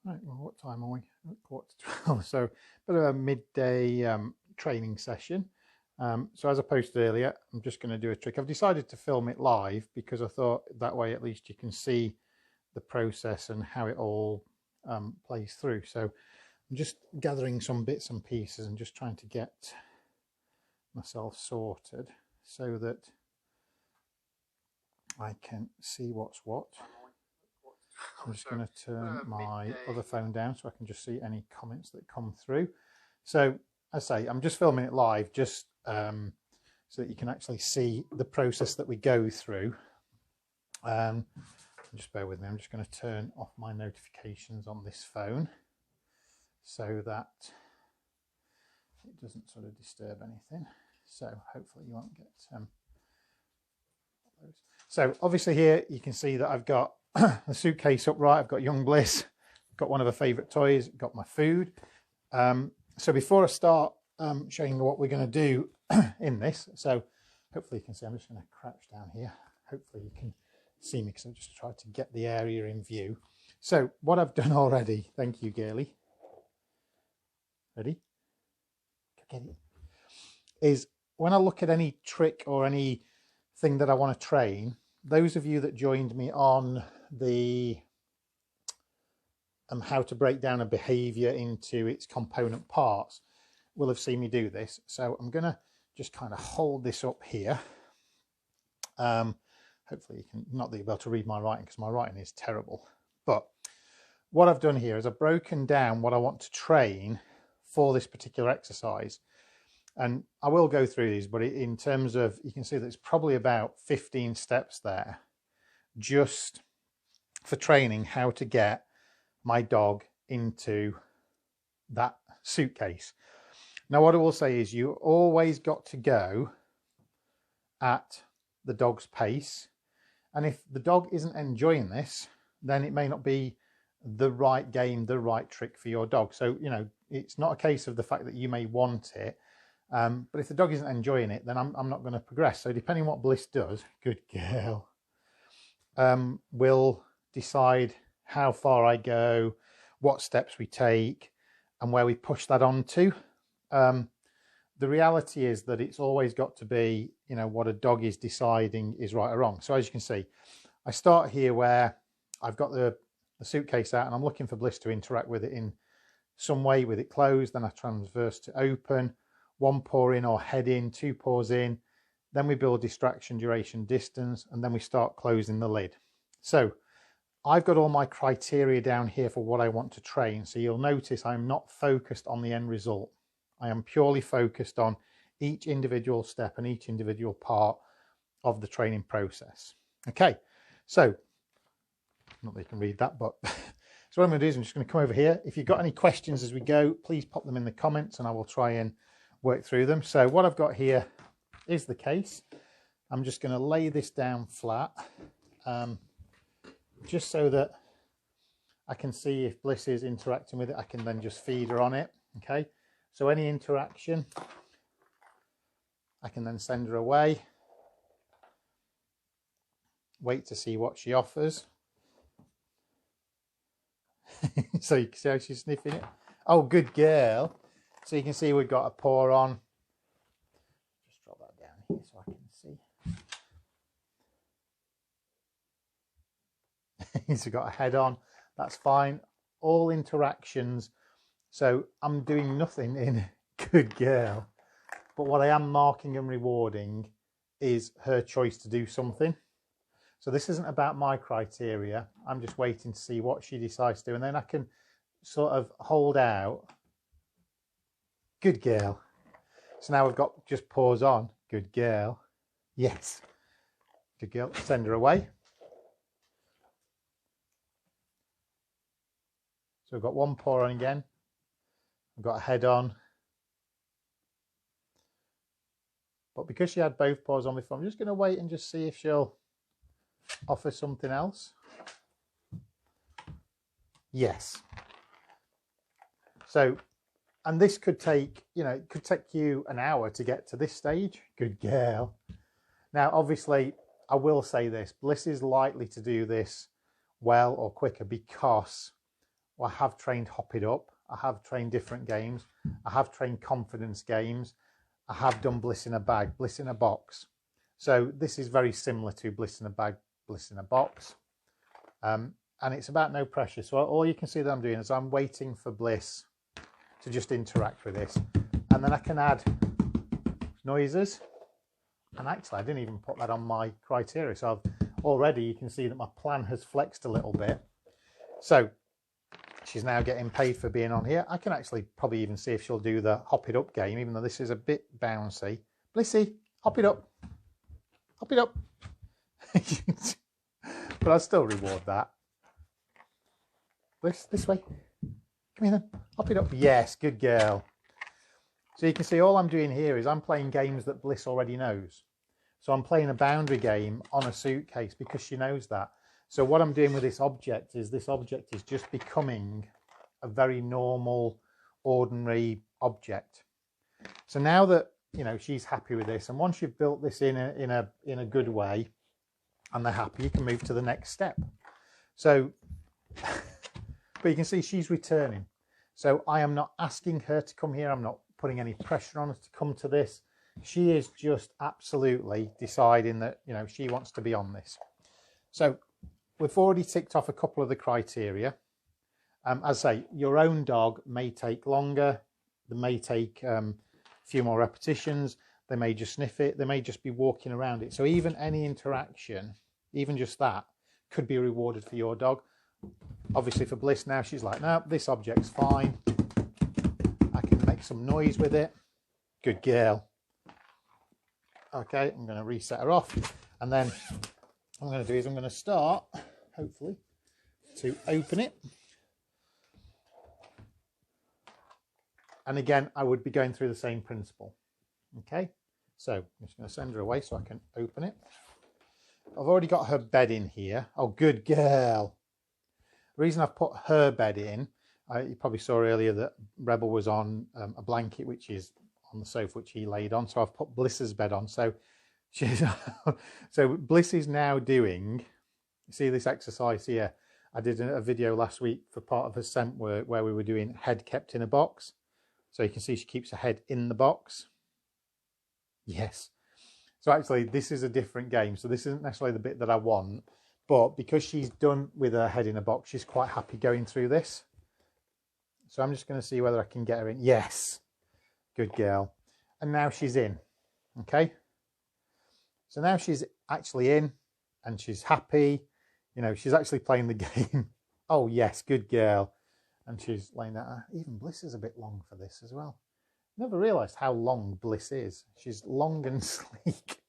Right, well, what time are we? 11:45. So, bit of a midday training session. So as I posted earlier, I'm just going to do a trick. I've decided to film it live because I thought that way at least you can see the process and how it all plays through. So I'm just gathering some bits and pieces and just trying to get myself sorted so that I can see what's what. I'm just going to turn my other phone down so I can just see any comments that come through. So I say I'm just filming it live just so that you can actually see the process that we go through. Just bear with me. I'm just going to turn off my notifications on this phone so that it doesn't sort of disturb anything. So hopefully you won't get those. So obviously here you can see that I've got the suitcase upright. I've got young Bliss, got one of her favourite toys, got my food. So before I start showing you what we're going to do in this, so hopefully you can see, I'm just going to crouch down here. Hopefully you can see me because I've just tried to get the area in view. So what I've done already, thank you, girly. Ready? Get it. Is when I look at any trick or anything that I want to train, those of you that joined me on the how to break down a behavior into its component parts will have seen me do this. So I'm going to just kind of hold this up here. Hopefully you can, not that you'll be able to read my writing because my writing is terrible. But what I've done here is I've broken down what I want to train for this particular exercise. And I will go through these, but in terms of, you can see that it's probably about 15 steps there just for training how to get my dog into that suitcase. Now, what I will say is you always got to go at the dog's pace. And if the dog isn't enjoying this, then it may not be the right game, the right trick for your dog. So, you know, it's not a case of the fact that you may want it. But if the dog isn't enjoying it, then I'm not going to progress. So depending on what Bliss does, good girl, we'll decide how far I go, what steps we take, and where we push that on to. The reality is that it's always got to be, you know, what a dog is deciding is right or wrong. So as you can see, I start here where I've got the suitcase out and I'm looking for Bliss to interact with it in some way with it closed. Then I transverse to open, one paw in or head in, two paws in. Then we build distraction, duration, distance, and then we start closing the lid. So I've got all my criteria down here for what I want to train. So you'll notice I'm not focused on the end result. I am purely focused on each individual step and each individual part of the training process. Okay, so not that you can read that, but so what I'm going to do is I'm just going to come over here. If you've got any questions as we go, please pop them in the comments and I will try and work through them. So what I've got here is the case. I'm just going to lay this down flat just so that I can see if Bliss is interacting with it. I can then just feed her on it. Okay, so any interaction, I can then send her away, wait to see what she offers. So you can see how she's sniffing it. Oh, good girl. So you can see we've got a paw on. Just drop that down here so I can see. He's got a head on. That's fine. All interactions. So I'm doing nothing in good girl. But what I am marking and rewarding is her choice to do something. So this isn't about my criteria. I'm just waiting to see what she decides to do. And then I can sort of hold out. Good girl. So now we've got just paws on. Good girl. Yes. Good girl. Send her away. So we've got one paw on again. We've got a head on. But because she had both paws on before, I'm just going to wait and just see if she'll offer something else. Yes. So, and this could take, you know, it could take you an hour to get to this stage. Good girl. Now, obviously, I will say this. Bliss is likely to do this well or quicker because Well, I have trained Hop It Up. I have trained different games. I have trained confidence games. I have done Bliss in a Bag, Bliss in a Box. So this is very similar to Bliss in a Bag, Bliss in a Box. And it's about no pressure. So all you can see that I'm doing is I'm waiting for Bliss to just interact with this. And then I can add noises. And actually, I didn't even put that on my criteria. So already you can see that my plan has flexed a little bit. So she's now getting paid for being on here. I can actually probably even see if she'll do the Hop It Up game, even though this is a bit bouncy. Blissy, hop it up. Hop it up. But I'll still reward that. Bliss, this way. Come here then. Hop it up. Yes, good girl. So you can see all I'm doing here is I'm playing games that Bliss already knows. So I'm playing a boundary game on a suitcase because she knows that. So what I'm doing with this object is just becoming a very normal, ordinary object. So now that, you know, she's happy with this, and once you've built this in a good way and they're happy, you can move to the next step. So, but you can see she's returning. So I am not asking her to come here. I'm not putting any pressure on her to come to this. She is just absolutely deciding that, you know, she wants to be on this. So we've already ticked off a couple of the criteria. As I say, your own dog may take longer. They may take a few more repetitions. They may just sniff it. They may just be walking around it. So even any interaction, even just that, could be rewarded for your dog. Obviously for Bliss now, she's like, no, this object's fine. I can make some noise with it. Good girl. Okay, I'm going to reset her off. And then what I'm going to do is I'm going to start, hopefully, to open it. And again, I would be going through the same principle. Okay, so I'm just going to send her away so I can open it. I've already got her bed in here. Oh, good girl. The reason I've put her bed in, you probably saw earlier that Rebel was on a blanket, which is on the sofa, which he laid on. So I've put Bliss's bed on. So she's so Bliss is now doing, you see this exercise here. I did a video last week for part of her scent work where we were doing head kept in a box. So you can see she keeps her head in the box. Yes. So actually this is a different game. So this isn't necessarily the bit that I want, but because she's done with her head in a box, she's quite happy going through this. So I'm just going to see whether I can get her in. Yes. Good girl. And now she's in. Okay. So now she's actually in and she's happy. You know, she's actually playing the game. Oh, yes. Good girl. And she's laying that. Even Bliss is a bit long for this as well. Never realised how long Bliss is. She's long and sleek.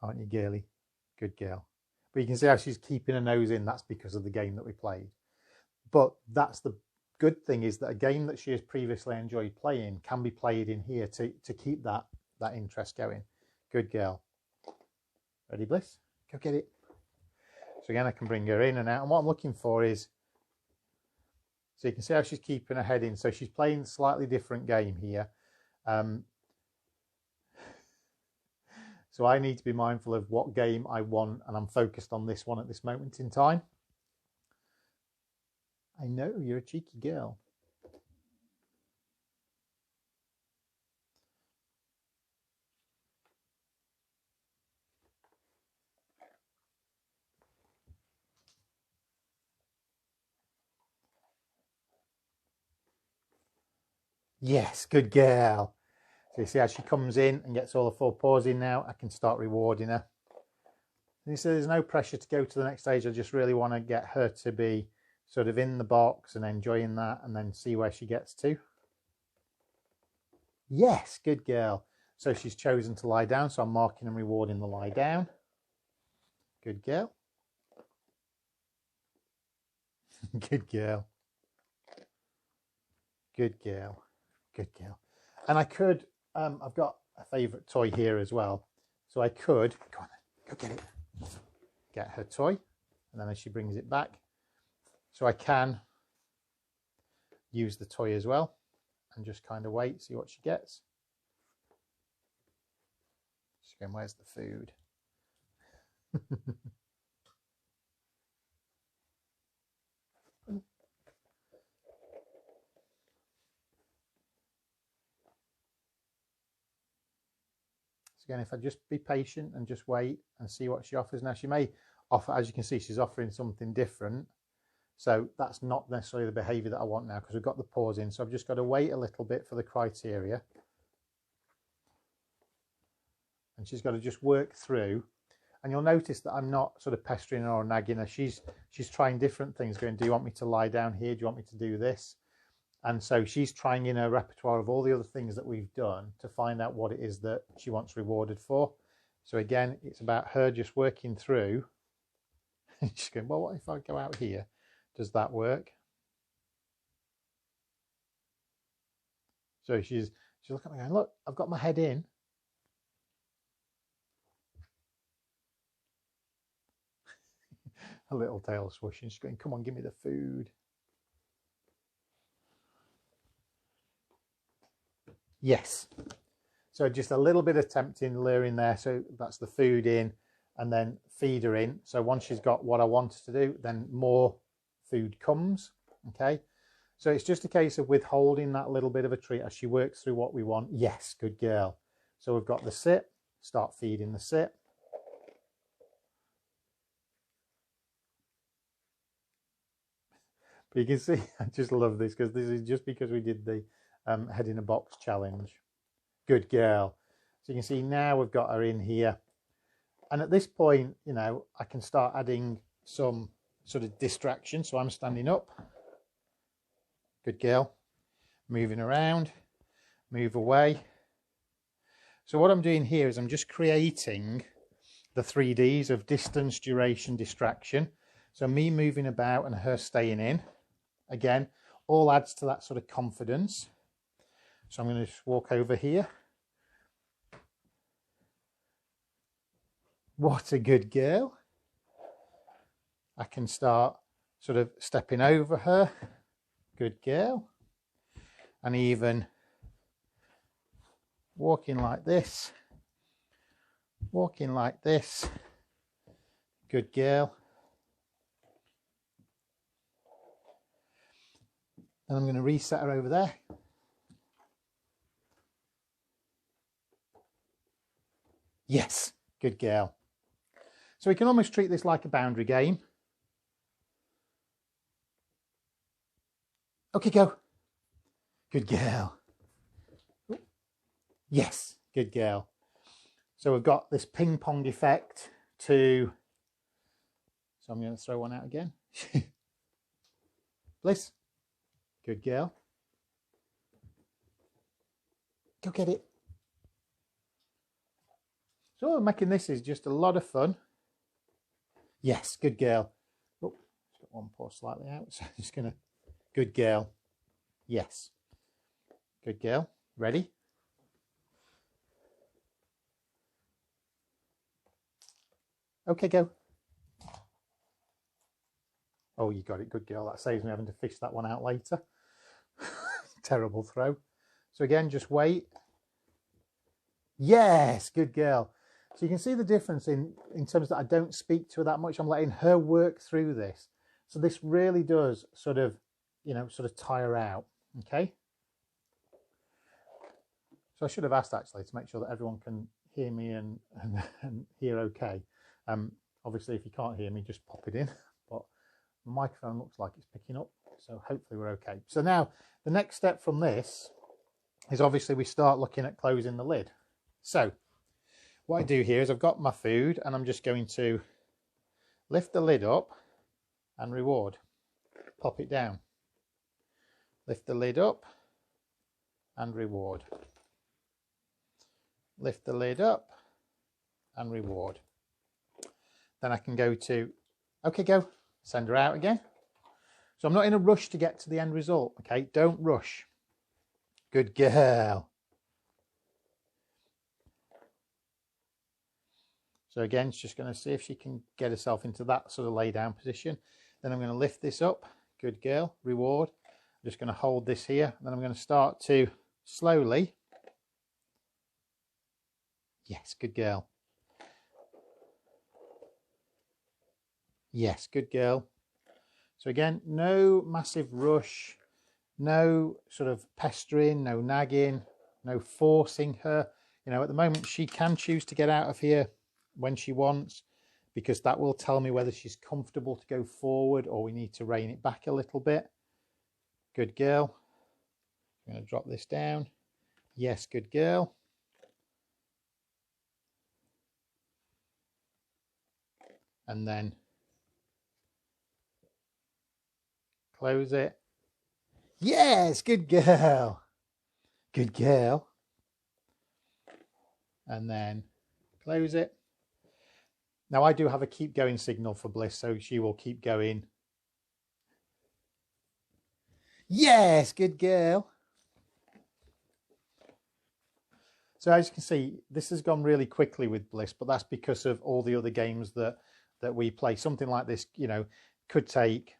Aren't you, girly? Good girl. But you can see how she's keeping her nose in. That's because of the game that we played. But that's the good thing, is that a game that she has previously enjoyed playing can be played in here to keep that interest going. Good girl. Ready, Bliss? Go get it. So again, I can bring her in and out. And what I'm looking for is, so you can see how she's keeping her head in. So she's playing a slightly different game here. So I need to be mindful of what game I want, and I'm focused on this one at this moment in time. I know, you're a cheeky girl. Yes, good girl. So you see how she comes in and gets all the 4 paws in now. I can start rewarding her. And you see there's no pressure to go to the next stage. I just really want to get her to be sort of in the box and enjoying that, and then see where she gets to. Yes, good girl. So she's chosen to lie down, so I'm marking and rewarding the lie down. Good girl. Good girl. Good girl. Good girl. And I could, I've got a favourite toy here as well. So I could, go on then, go get it. Get her toy, and then as she brings it back. So I can use the toy as well and just kind of wait, see what she gets. She's going, where's the food? So again, if I just be patient and just wait and see what she offers. Now she may offer, as you can see, she's offering something different. So that's not necessarily the behaviour that I want now, because we've got the pause in. So I've just got to wait a little bit for the criteria. And she's got to just work through. And you'll notice that I'm not sort of pestering her or nagging her. She's trying different things, going, do you want me to lie down here? Do you want me to do this? And so she's trying in her repertoire of all the other things that we've done to find out what it is that she wants rewarded for. So again, it's about her just working through. And she's going, well, what if I go out here? Does that work? So she's looking at me going, look, I've got my head in. A little tail swooshing. She's going, come on, give me the food. Yes. So just a little bit of tempting lure in there. So that's the food in and then feed her in. So once she's got what I want her to do, then more food comes. Okay. So it's just a case of withholding that little bit of a treat as she works through what we want. Yes, good girl. So we've got the sit, start feeding the sit. But you can see, I just love this because this is just because we did the head in a box challenge. Good girl. So you can see now we've got her in here. And at this point, you know, I can start adding some sort of distraction. So I'm standing up. Good girl. Moving around. Move away. So what I'm doing here is I'm just creating the 3Ds of distance, duration, distraction. So me moving about and her staying in. Again, all adds to that sort of confidence. So I'm going to just walk over here. What a good girl. I can start sort of stepping over her. Good girl. And even walking like this. Walking like this. Good girl. And I'm going to reset her over there. Yes, good girl. So we can almost treat this like a boundary game. Okay, go. Good girl. Yes, good girl. So we've got this ping pong effect to... So I'm going to throw one out again. Bliss. Good girl. Go get it. So making this is just a lot of fun. Yes, good girl. Oh, just got one paw slightly out, so I'm just going to... Good girl. Yes. Good girl. Ready? Okay, go. Oh, you got it. Good girl. That saves me having to fish that one out later. Terrible throw. So again, just wait. Yes, good girl. So you can see the difference in terms that I don't speak to her that much. I'm letting her work through this. So this really does sort of, you know, sort of tire out. Okay. So I should have asked actually to make sure that everyone can hear me and hear okay. Obviously, if you can't hear me, just pop it in. But the microphone looks like it's picking up. So hopefully we're okay. So now the next step from this is obviously we start looking at closing the lid. So what I do here is I've got my food and I'm just going to lift the lid up and reward. Pop it down. Lift the lid up and reward. Lift the lid up and reward. Then I can go to, okay, go, send her out again. So I'm not in a rush to get to the end result, okay? Don't rush. Good girl. So again, she's just going to see if she can get herself into that sort of lay down position. Then I'm going to lift this up. Good girl. Reward. I'm just going to hold this here. Then I'm going to start to slowly. Yes, good girl. Yes, good girl. So again, no massive rush, no sort of pestering, no nagging, no forcing her. You know, at the moment she can choose to get out of here when she wants, because that will tell me whether she's comfortable to go forward or we need to rein it back a little bit. Good girl. I'm going to drop this down. Yes, good girl. And then close it. Yes, good girl. Good girl. And then close it. Now I do have a keep going signal for Bliss, so she will keep going. Yes, good girl. So as you can see, this has gone really quickly with Bliss, but that's because of all the other games that we play. Something like this, you know, could take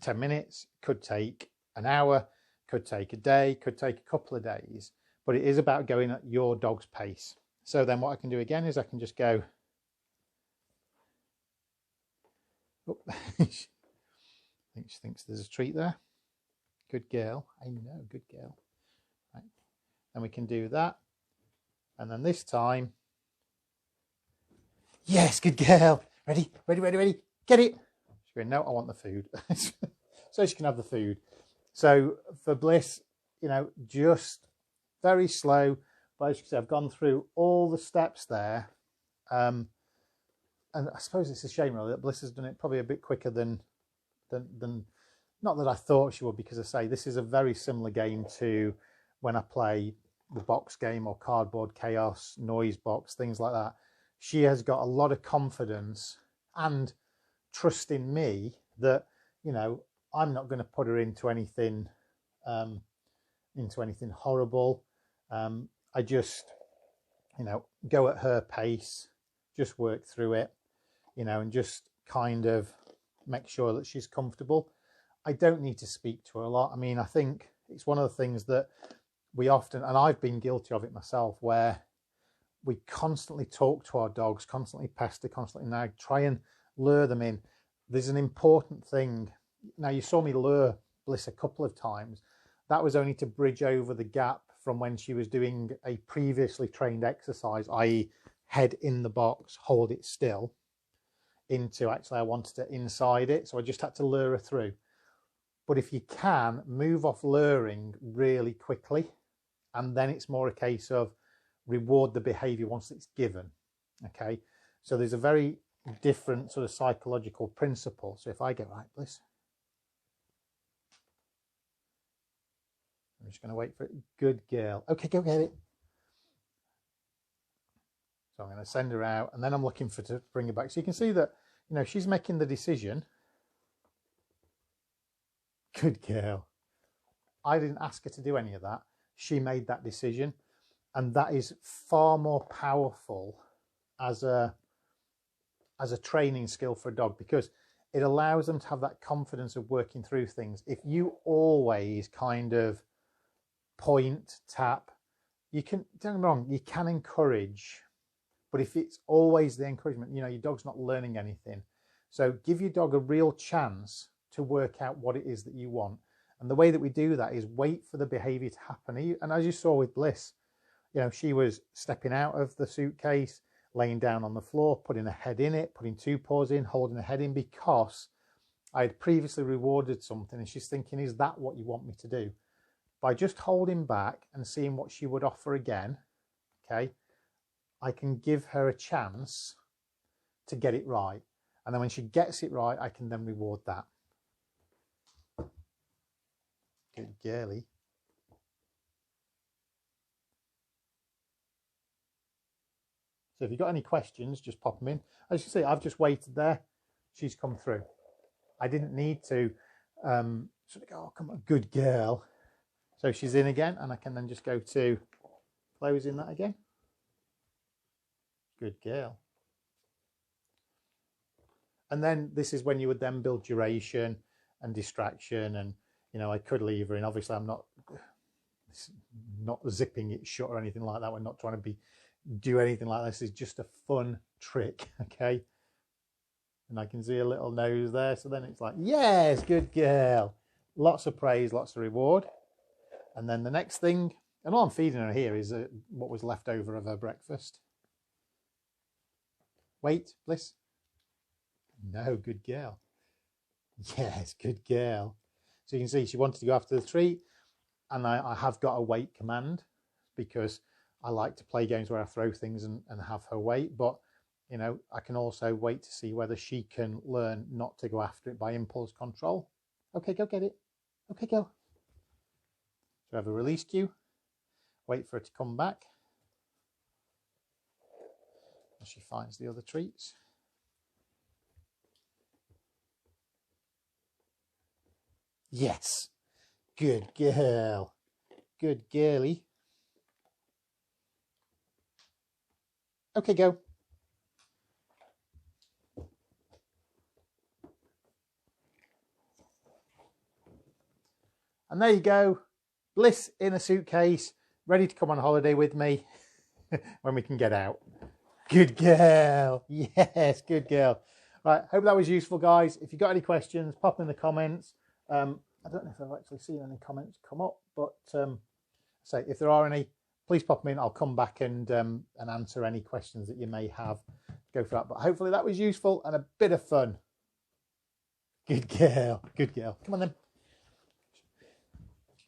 10 minutes, could take an hour, could take a day, could take a couple of days, but it is about going at your dog's pace. So then what I can do again is I can just go. Oh, I think she thinks there's a treat there. Good girl. I know, good girl. Right. And we can do that. And then this time, yes, good girl. Ready, ready, ready, ready. Get it. She's going, no, I want the food. So she can have the food. So for Bliss, you know, just very slow. But as you can see, I've gone through all the steps there. And I suppose it's a shame really that Bliss has done it probably a bit quicker than not that I thought she would, because I say this is a very similar game to when I play the box game or cardboard chaos, noise box, things like that. She has got a lot of confidence and trust in me that, you know, I'm not going to put her into anything horrible. I just, you know, go at her pace, just work through it, you know, and just kind of make sure that she's comfortable. I don't need to speak to her a lot. I mean, I think it's one of the things that we often, and I've been guilty of it myself, where we constantly talk to our dogs, constantly pester, constantly nag, try and lure them in. There's an important thing. Now, you saw me lure Bliss a couple of times. That was only to bridge over the gap from when she was doing a previously trained exercise, i.e. head in the box, hold it still, into actually I wanted to inside it. So I just had to lure her through. But if you can, move off luring really quickly, and then it's more a case of reward the behavior once it's given. Okay, so there's a very different sort of psychological principle. So if I go, right, Bliss, I'm just going to wait for it. Good girl. Okay, go get it. So I'm going to send her out, and then I'm looking for to bring her back. So you can see that, you know, she's making the decision. Good girl. I didn't ask her to do any of that. She made that decision, and that is far more powerful as a training skill for a dog, because it allows them to have that confidence of working through things. If you always kind of point, tap, you can, don't get me wrong, you can encourage, but if it's always the encouragement, you know, your dog's not learning anything. So give your dog a real chance to work out what it is that you want. And the way that we do that is wait for the behavior to happen. And as you saw with Bliss, you know, she was stepping out of the suitcase, laying down on the floor, putting her head in it, putting two paws in, holding her head in, because I had previously rewarded something, and she's thinking, is that what you want me to do? By just holding back and seeing what she would offer again, okay, I can give her a chance to get it right. And then when she gets it right, I can then reward that. Good girly. So if you've got any questions, just pop them in. As you see, I've just waited there. She's come through. I didn't need to sort of go, oh, come on, good girl. So she's in again, and I can then just go to closing that again. Good girl. And then this is when you would then build duration and distraction. And, you know, I could leave her in. Obviously, I'm not zipping it shut or anything like that. We're not trying to do anything like this. It's just a fun trick, okay? And I can see a little nose there. So then it's like, yes, good girl. Lots of praise, lots of reward. And then the next thing And all I'm feeding her here is what was left over of her breakfast. Wait, Bliss. No, good girl. Yes, good girl. So you can see she wanted to go after the treat, and I have got a wait command because I like to play games where I throw things and have her wait. But, you know, I can also wait to see whether she can learn not to go after it by impulse control. Okay, go get it. Okay, go. So I have a release cue. Wait for her to come back as she finds the other treats. Yes, good girl, good girly. Okay, go. And there you go, Bliss in a suitcase, ready to come on holiday with me when we can get out. Good girl. Yes, good girl. Right, hope that was useful, guys. If you've got any questions, pop them in the comments. I don't know if I've actually seen any comments come up, but say if there are any, please pop them in. I'll come back and answer any questions that you may have. Go for that. But hopefully that was useful and a bit of fun. Good girl. Good girl. Come on then.